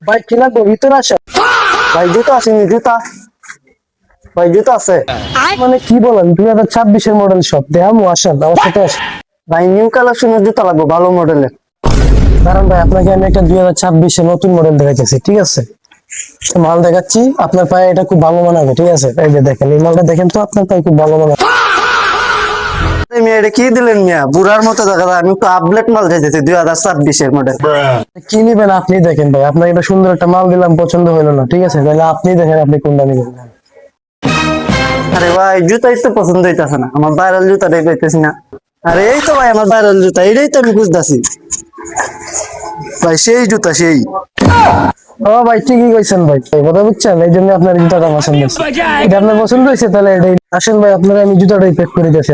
ভাই কি লাগবে ভিতরে আসেন। ভাই জুতো আসেনি জুতা, ভাই জুতো আছে। মানে কি বলেন 2026-এর মডেল সব দেখামো, আসেন আমার সাথে আসেন। ভাই নিউ কালেকশনের জুতা লাগবে ভালো মডেলের। কারণ ভাই আপনাকে আমি একটা 2026-এর নতুন মডেল দেখাইতেছি, ঠিক আছে? মাল দেখাচ্ছি, আপনার পায়ে এটা খুব ভালো মানাবে, ঠিক আছে? এই যে দেখেন, এই মালটা দেখেন তো, আপনার পায়ে খুব ভালো মানাবে। মিয়া এটা কি দিলেন মিয়া, বুড়ার মতো দেখা যায়। আমি তো আপডেট মাল চাইতেছি 2026-এর মডেল। কি নিবেন আপনি দেখেন ভাই, আপনাকে একটা সুন্দর একটা মাল দিলাম, পছন্দ হলো না, ঠিক আছে? তাহলে আপনি দেখেন আপনি কোনটা নিবেন। আরে ভাই জুতাই তো পছন্দ হইতাছে না, আমার ভাইরাল জুতাটাই পাইতেছি না। আরে এই তো ভাই আমার ভাইরাল জুতা, এটাই তো আমি খুঁজতেছি ভাই, সেই জুতা সেই। ও ভাই ঠিকই কইছেন ভাই, কথা বুঝছেন, এই জন্য আপনার জুতাটা পছন্দ হয়েছে। এটা আপনার পছন্দ হয়েছে, তাহলে এটাই আসেন ভাই, আপনারা আমি জুতাটাই প্যাক করে দিয়েছি।